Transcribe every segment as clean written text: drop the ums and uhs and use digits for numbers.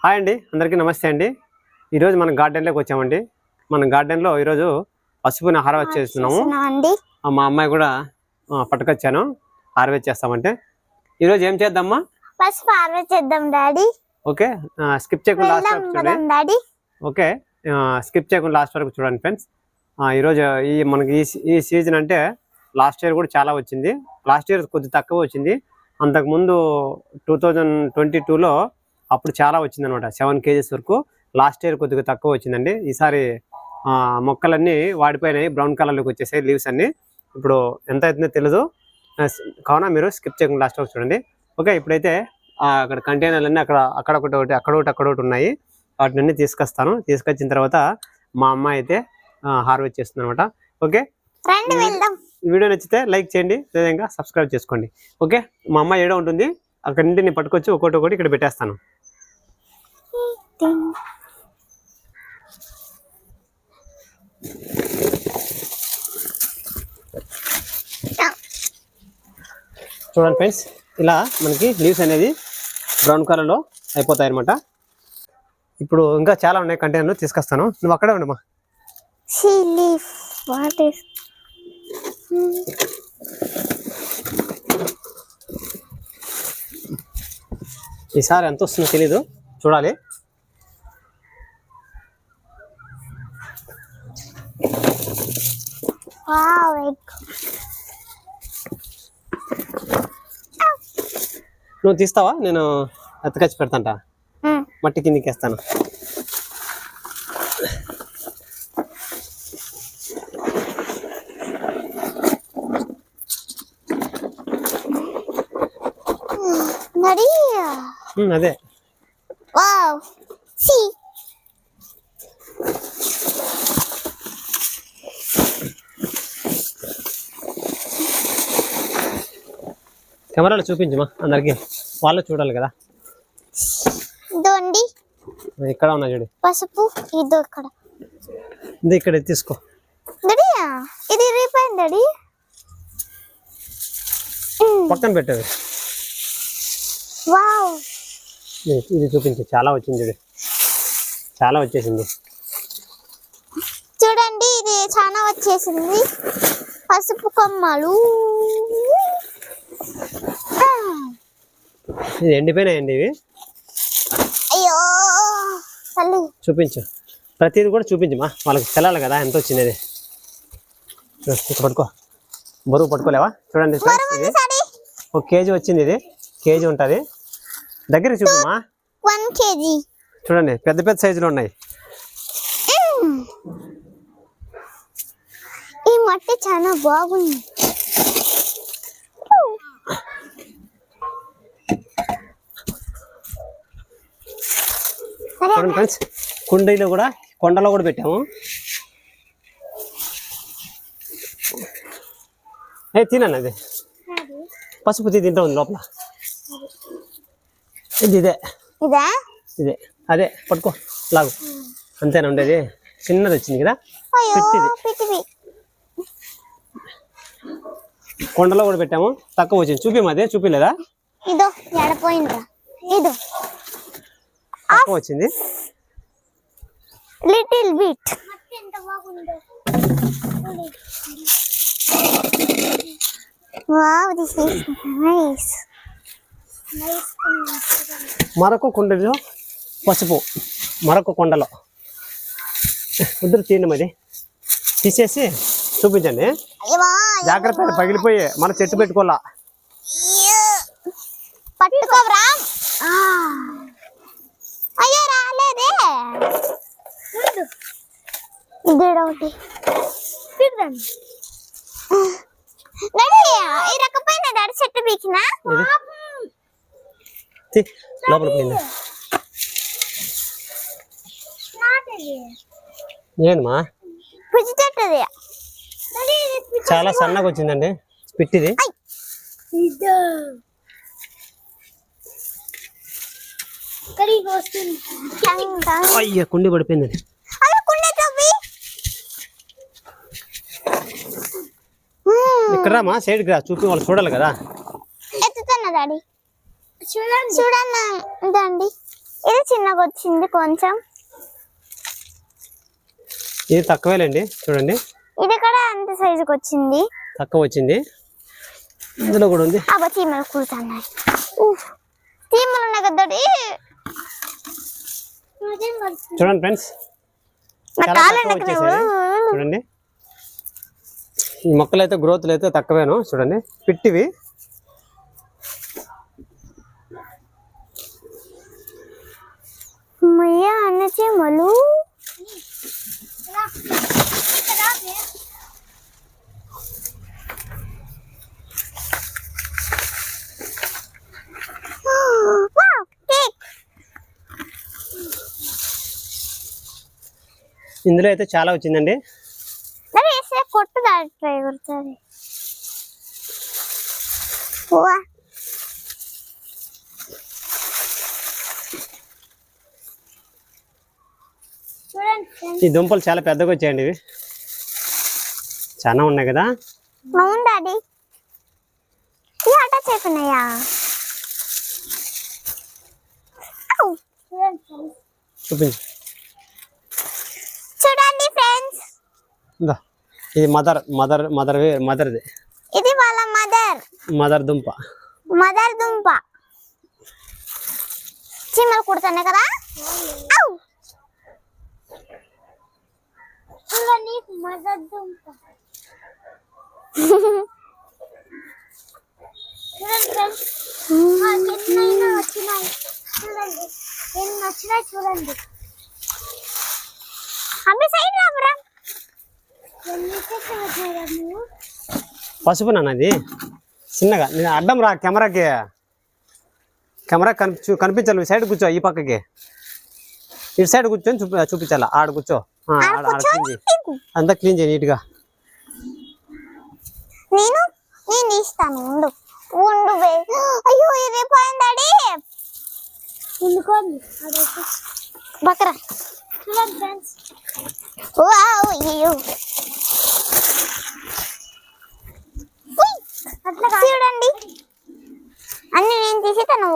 Hi అండి, అందరికీ నమస్తే అండి. ఈరోజు మనం గార్డెన్లోకి వచ్చామండి. మన గార్డెన్లో ఈరోజు పసుపుని హార్వెస్ట్ చేస్తున్నాము. మా అమ్మాయి కూడా పట్టుకొచ్చాను, హార్వెస్ట్ చేస్తామంటే. ఈరోజు ఏం చేద్దామా? పసుపు హార్వెస్ట్ చేద్దాం డాడీ. ఓకే, స్కిప్ చేయకుండా లాస్ట్ వరకు చూడండి. ఓకే, స్కిప్ చేయకుండా లాస్ట్ వరకు చూడండి ఫ్రెండ్స్. ఈరోజు మనకి ఈ సీజన్ అంటే లాస్ట్ ఇయర్ కూడా చాలా వచ్చింది. లాస్ట్ ఇయర్ కొద్ది తక్కువ వచ్చింది. అంతకుముందు 2022లో అప్పుడు చాలా వచ్చింది అనమాట, 7 kgs వరకు. లాస్ట్ ఇయర్ కొద్దిగా తక్కువ వచ్చిందండి. ఈసారి మొక్కలన్నీ వాడిపోయినాయి, బ్రౌన్ కలర్లోకి వచ్చేసాయి లీవ్స్ అన్ని. ఇప్పుడు ఎంత అవుతుందో తెలియదు, కావున మీరు స్కిప్ చేయకుండా లాస్ట్ వరకు చూడండి. ఓకే, ఇప్పుడైతే అక్కడ కంటైనర్లన్నీ అక్కడొకటి ఉన్నాయి. వాటిని తీసుకొస్తాను. తీసుకొచ్చిన తర్వాత మా అమ్మాయి అయితే హార్వెస్ట్ చేస్తుంది అనమాట. ఓకే, వీడియో నచ్చితే లైక్ చేయండి, అదేవిధంగా సబ్స్క్రైబ్ చేసుకోండి. ఓకే, మా అమ్మాయి ఏడో ఉంటుంది, అక్కడ నుండి నేను పట్టుకొచ్చి ఒకటి ఇక్కడ పెట్టేస్తాను. చూడండి ఫ్రెండ్స్, ఇలా మనకి లీవ్స్ అనేది బ్రౌన్ కలర్లో అయిపోతాయి అనమాట. ఇప్పుడు ఇంకా చాలా ఉన్నాయి కంటైనర్లు, తీసుకొస్తాను. నువ్వు అక్కడే ఉండమ్మా. ఈసారి ఎంత వస్తుందో తెలీదు, చూడాలి. నువ్వు తీస్తావా? నేను ఎత్తకొచ్చి పెడతాంట, మట్టి కిందికి వేస్తాను. అదే కెమెరాలో చూపించమా అందరికి, వాళ్ళు చూడాలి కదా. ఇక్కడ ఉన్నా చూడు పసుపు, ఇది ఇక్కడ తీసుకో. ఇది డాడీ పక్కన పెట్టేది. ఇది చూపించు, చాలా వచ్చింది చూడు, చాలా వచ్చేసింది చూడండి. ఇది చాలా వచ్చేసింది, పసుపు కొమ్మలు. ఇది ఎండిపోయినాయండి ఇవి. అయ్యో, చూపించు, ప్రతిది కూడా చూపించమా, వాళ్ళకి తెలాలి కదా ఎంత వచ్చింది. అది పట్టుకో, బరువు పట్టుకోలేవా? చూడండి ఇది 1 kg వచ్చింది. ఇది కేజీ ఉంటుంది. దగ్గర చూపమ్మా. 1 kg చూడండి, పెద్ద పెద్ద సైజులో ఉన్నాయి. ఈ మట్టి చాలా బాగుంది. చూడండి ఫ్రెండ్స్, కుండీలో కూడా, కొండలో కూడా పెట్టాము. తినండి, అది పసుపు తింటా ఉంది లోపల. ఇదే అదే పట్టుకో, లాగు. అంతేనా ఉండేది? చిన్నది వచ్చింది కదా, పెట్టిది. కొండలో కూడా పెట్టాము, తక్కువ వచ్చింది. చూపిమా, అదే చూపిలేదా? తక్కువ వచ్చింది, లిటిల్ బిట్. మరొక కుండలో పసుపు, మరొక కొండలో. ఇద్దరు తీయండి, మరి తీసేసి చూపించండి. జాగ్రత్త, పగిలిపోయి మన చెట్టు పెట్టుకోవాలా. పట్టుకోరా. అయ్యో రాలేదే. ఒకటి ఈ రకమైన డాడీ చెట్టు పీకినా లోపల పోయింది. ఏందమ్మా? పిచ్చి చెట్టుది, చాలా సన్నగా వచ్చిందండి పిట్టిది. అయ్యా, కుండి పడిపోయింది. ఇక్కడ మా సైడ్కి రా, చూపి వాళ్ళు చూడాలి కదా. ఎత్తుతున్నా డాడీ, చూడండి. ఇది చిన్నగా వచ్చింది కొంచెం. ఇది తక్కువేలేండి చూడండి. ఇది కూడా అంత సైజుకి వచ్చింది, తక్కువ వచ్చింది. ఇందులో కూడా ఉంది. అబ్బా చీమలు కూర్చున్నాయి. చీమలు ఉన్నాయి కదా డాడీ. చూడండి ఫ్రెండ్స్, నా చాలా కాలు తక్కువ ఎండకు వచ్చేసాయి. చూడండి ఈ మొక్కలు అయితే గ్రోత్లు అయితే తక్కువేను. చూడండి పిట్టివి. మయ్యా అన్న చీమలు. ఇందులో అయితే చాలా వచ్చిందండి. కొట్టు దాడి ట్రై కొడుతుంది. ఈ దుంపలు చాలా పెద్దగా వచ్చాయండి. ఇవి చాలా ఉన్నాయి కదా. అవును డాడీ. ఈ ఆట చెప్పినాయా? చూపించు. చూడండి ఫ్రెండ్స్, ఇది మదర్ది. ఇది వాళ్ళ మదర్ దుంప. చీమలు కుడుతున్నాయి కదా. చూడండి మదర్ దుంప. చూడండి ఫ్రెండ్స్, ఎన్నైనా వచ్చినాయి. చూడండి ఎన్ని వచ్చినాయి చూడండి. అవి సైడ్ రాబరా. పసుపు నాన్నది చిన్నగా. నేను అడ్డం రా కెమెరాకి కనిపించాలి. సైడ్ కూర్చో, ఈ పక్కకి ఇటు సైడ్ కూర్చొని చూపించాలా. ఆడ కూర్చో, అంతా క్లీన్ చేయి నీట్గా. నేను ఇస్తాను. ఉండు అయ్యో ఇది పోయిందాడి. బకరా చూడండి ఫ్రెండ్స్. చూడండి అన్ని నేను తీసేతాను.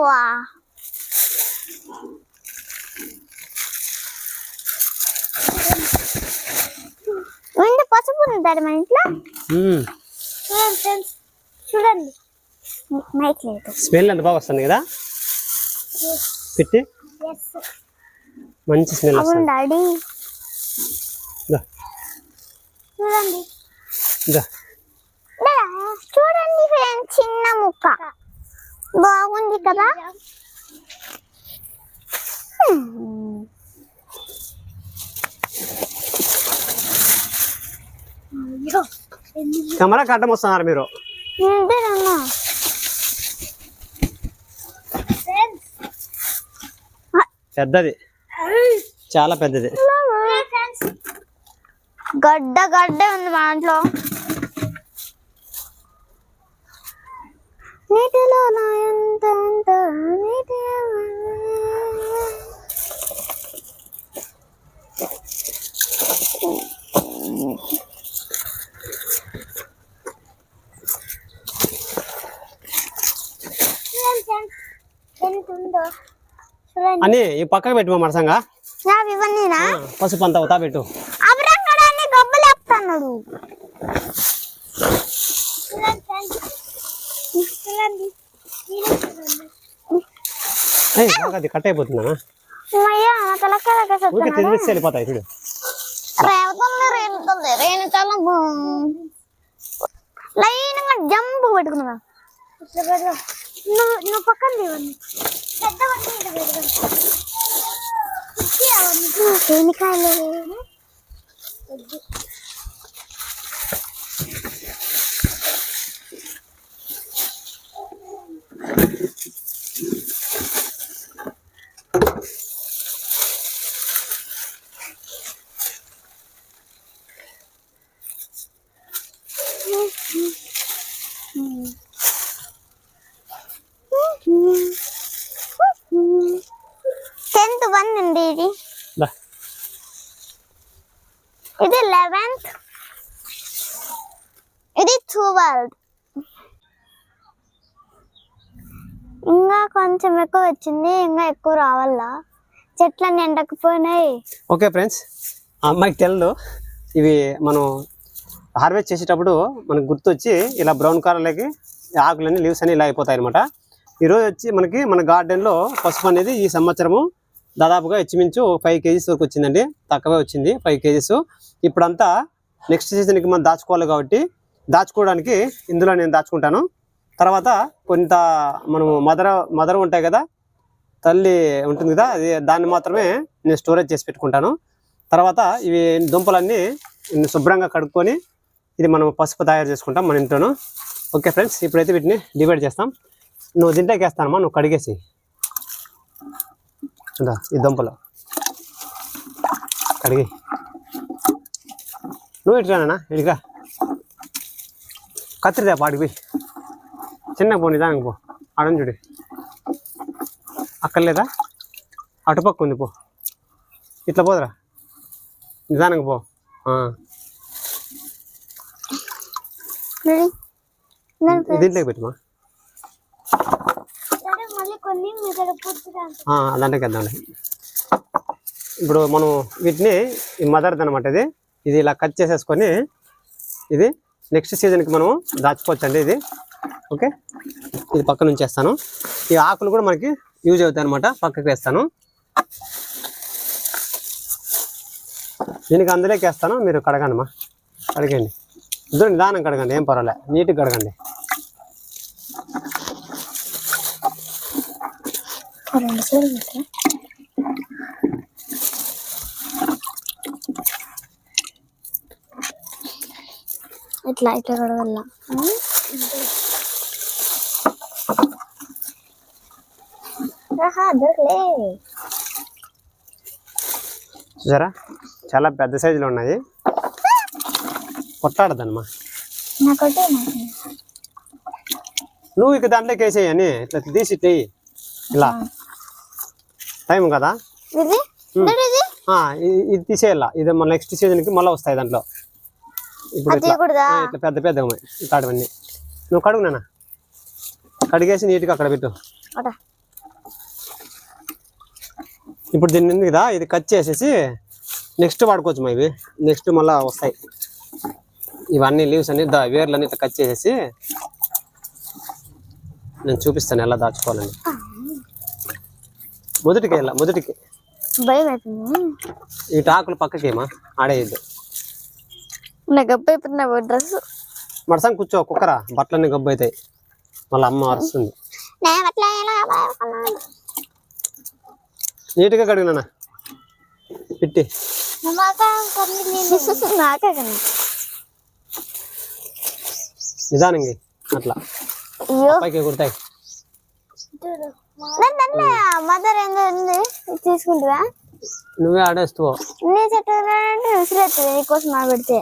ఉండి పసుపు ఉంటాడు మన ఇంట్లో. చూడండి ఫ్రెండ్స్, చూడండి మైక్ లేదు. స్మెల్ ఎంత బాగా వస్తుంది కదా. పెట్టి మంచి స్మెల్ వస్తుంది. డాడీ చూడండి. చూడండి ఫ్రెండ్స్, చిన్న ముక్క బాగుంది కదా. కెమెరా కట్టం వస్తున్నారు మీరు. పెద్దది, చాలా పెద్దది. గడ్డ ఉంది మా ఇంట్లో. నీటిలో నా ఎంత నీటి ఎంత ఉందో చూడండి. అని ఈ పక్కకు పెట్టు మరసంగా. ఇవన్నీనా పసుపు అంతా అవుతా పెట్టు. అబ్రంగడాన్ని గొప్పలేపుతున్నాడు. అది కట్ అయిపోతుందా. వెళ్ళిపోతాయి చూడు. లైన్గా జంపు పెట్టుకున్నా. నువ్వు పక్కన ఇవన్నీ తేనికాయలు. టెన్త్ 1 అండి ఇది. ఇది 11th, ఇది 12th. ఇంకా కొంచెం ఎక్కువ వచ్చింది, ఇంకా ఎక్కువ రావాలా. చెట్లన్నీ ఎండకపోయినాయి. ఓకే ఫ్రెండ్స్, ఆ అమ్మాయికి తెల్లు ఇవి మనం హార్వెస్ట్ చేసేటప్పుడు మనకు గుర్తొచ్చి ఇలా బ్రౌన్ కలర్లోకి ఆకులన్నీ లీవ్స్ అన్ని ఇలా అయిపోతాయి అనమాట. ఈరోజు వచ్చి మనకి మన గార్డెన్లో పసుపు అనేది ఈ సంవత్సరము దాదాపుగా ఇంచుమించు 5 kgs వరకు వచ్చిందండి. తక్కువే వచ్చింది 5 kgs. ఇప్పుడంతా నెక్స్ట్ సీజన్కి మనం దాచుకోవాలి కాబట్టి దాచుకోవడానికి ఇందులో నేను దాచుకుంటాను. తర్వాత కొంత మనము మదర్ ఉంటాయి కదా, తల్లి ఉంటుంది కదా, అది దాన్ని మాత్రమే నేను స్టోరేజ్ చేసి పెట్టుకుంటాను. తర్వాత ఇవి దుంపలన్నీ శుభ్రంగా కడుక్కొని ఇది మనం పసుపు తయారు చేసుకుంటాం మన ఇంట్లోను. ఓకే ఫ్రెండ్స్, ఇప్పుడైతే వీటిని డివైడ్ చేస్తాం. నువ్వు దీంట్లోకి వేస్తానమ్మా, నువ్వు కడిగేసి ఈ దుంపలు కడిగి నువ్వు ఇటురానా ఇడిగా కత్తిరిదా పాడికి పోయి చిన్నగా పో, నిదానికి పో. ఆడని చూడు, అక్కర్లేదా? అటుపక్క ఉంది, పో. ఇట్లా పోదురా, నిదానంగా పో. దీంట్లోకి పెట్టుమా, దాంట్లోకి వేద్దాండి. ఇప్పుడు మనం వీటిని ఈ మదర్ది అనమాట, ఇది ఇలా కట్ చేసేసుకొని ఇది నెక్స్ట్ సీజన్కి మనం దాచుకోవచ్చండి. ఇది ఓకే, ఇది పక్క నుంచి వేస్తాను. ఈ ఆకులు కూడా మనకి యూజ్ అవుతాయి అనమాట, పక్కకి వేస్తాను. దీనికి అందులోకి వేస్తాను, మీరు కడగండి మా, కడగండి. ఇద్దరు నిదానం కడగండి, ఏం పర్వాలే, నీట్గా కడగండి. ఇట్లా ఇట్లా కడగల్ల. చూసారా, చాలా పెద్ద సైజులో ఉన్నాయి. కొట్టాడదమ్మా, నువ్వు ఇక దాంట్లోకి వేసేయని ఇట్లా తీసి ఇట్లా ఇలా టైం కదా, ఇది తీసేయాల. ఇది మన నెక్స్ట్ సీజన్కి మళ్ళీ వస్తాయి దాంట్లో. ఇప్పుడు ఇట్లా పెద్ద పెద్దగా ఉన్నాయి కాడవన్నీ. నువ్వు కడుగు నాన్న, కడిగేసి నీట్గా అక్కడ పెట్టు. ఇప్పుడు దీన్ని ఉంది కదా, ఇది కట్ చేసేసి నెక్స్ట్ వాడుకోవచ్చు మా. ఇవి నెక్స్ట్ మళ్ళీ వస్తాయి ఇవన్నీ లీవ్స్ అన్ని, వేర్లన్నీ ఇట్లా కట్ చేసేసి నేను చూపిస్తాను ఎలా దాచుకోవాలని. మొదటికి వెళ్ళా, మొదటికి ఈ ఆకులు పక్కకి ఏమా ఆడేయద్దు. డ్రెస్ మడసాం కూర్చో, కుక్కరా బట్టలన్నీ గబ్బు అవుతాయి, మళ్ళీ అమ్మ అరుస్తుంది. నీట్గా కడిగినా పెట్టి నిదానంగా అట్లా పైకి కుడతాయి. మదర్ ఏంది తీసుకుంటురా, నువ్వే ఆడేస్తావు. నీ చెట్టు విసిరేస్తుంది నీకోసం మా పెడితే.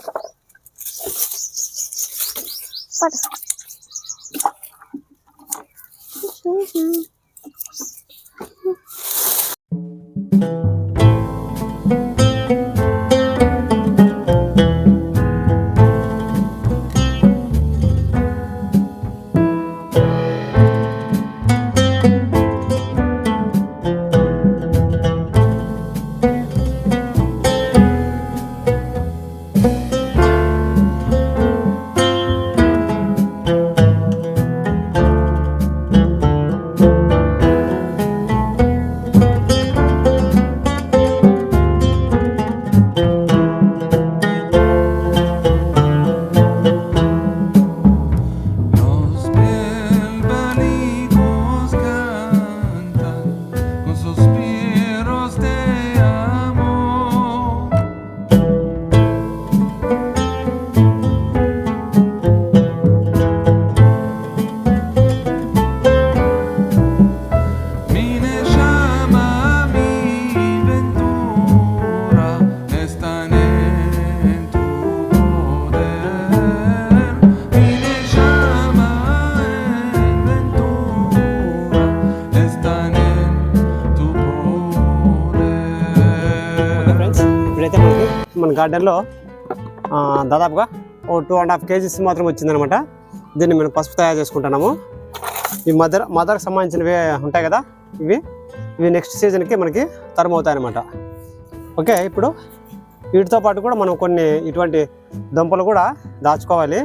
మన గార్డెన్లో దాదాపుగా ఓ 2.5 kgs మాత్రం వచ్చిందనమాట. దీన్ని మేము పసుపు తయారు చేసుకుంటున్నాము. ఈ మదర్కి సంబంధించినవి ఉంటాయి కదా, ఇవి ఇవి నెక్స్ట్ సీజన్కి మనకి తరం అవుతాయి అన్నమాట. ఓకే, ఇప్పుడు వీటితో పాటు కూడా మనం కొన్ని ఇటువంటి దుంపలు కూడా దాచుకోవాలి.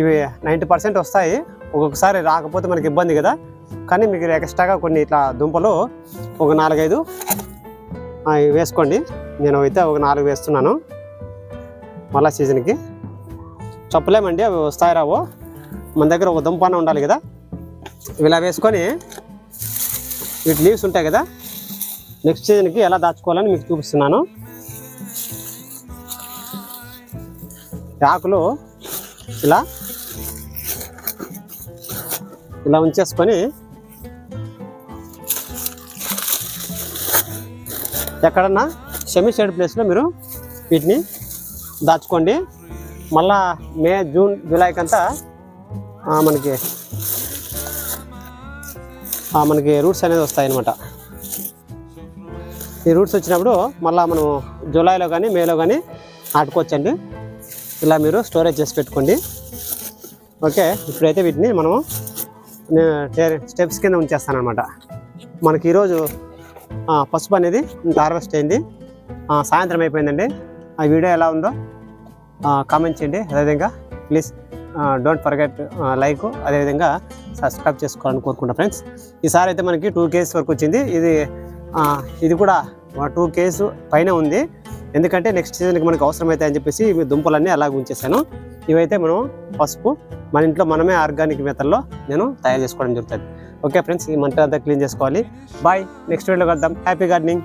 ఇవి 90% వస్తాయి, ఒక్కొక్కసారి రాకపోతే మనకి ఇబ్బంది కదా. కానీ మీకు ఎక్స్ట్రాగా కొన్ని ఇట్లా దుంపలు ఒక 4-5 వేసుకోండి. నేను అయితే ఒక 4 వేస్తున్నాను. మళ్ళా సీజన్కి చెప్పలేమండి, అవి వస్తాయి రావో. మన దగ్గర ఒక దుంపన ఉండాలి కదా. ఇలా వేసుకొని వీటి లీవ్స్ ఉంటాయి కదా, నెక్స్ట్ సీజన్కి ఎలా దాచుకోవాలని మీకు చూపిస్తున్నాను. ఆకులు ఇలా ఉంచేసుకొని ఎక్కడన్నా సెమీ షేడ్ ప్లేస్లో మీరు వీటిని దాచుకోండి. మళ్ళా మే, జూన్, జూలైకి అంతా మనకి రూట్స్ అనేది వస్తాయి అన్నమాట. ఈ రూట్స్ వచ్చినప్పుడు మళ్ళీ మనం జూలైలో కానీ మేలో కానీ నాటుకోవచ్చండి. ఇలా మీరు స్టోరేజ్ చేసి పెట్టుకోండి. ఓకే, ఇప్పుడైతే వీటిని మనము స్టెప్స్ కింద ఉంచేస్తాను అనమాట. మనకి ఈరోజు పసుపు అనేది హార్వెస్ట్ అయింది, సాయంత్రం అయిపోయిందండి. ఆ వీడియో ఎలా ఉందో కామెంట్ చేయండి. అదేవిధంగా ప్లీజ్ డోంట్ ఫర్గెట్ లైక్, అదేవిధంగా సబ్స్క్రైబ్ చేసుకోవాలని కోరుకుంటా ఫ్రెండ్స్. ఈసారి అయితే మనకి 2 kgs వరకు వచ్చింది. ఇది కూడా 2 kgs పైన ఉంది. ఎందుకంటే నెక్స్ట్ సీజన్కి మనకు అవసరమవుతాయి అని చెప్పేసి ఇవి దుంపలన్నీ అలాగే ఉంచేసాను. ఇవైతే మనం పసుపు మన ఇంట్లో మనమే ఆర్గానిక్ మెథడ్లో నేను తయారు చేసుకోవడం జరుగుతుంది. ఓకే ఫ్రెండ్స్, ఈ మంట అంతా క్లీన్ చేసుకోవాలి. బాయ్, నెక్స్ట్ వీడియోలో కలుద్దాం. Happy gardening.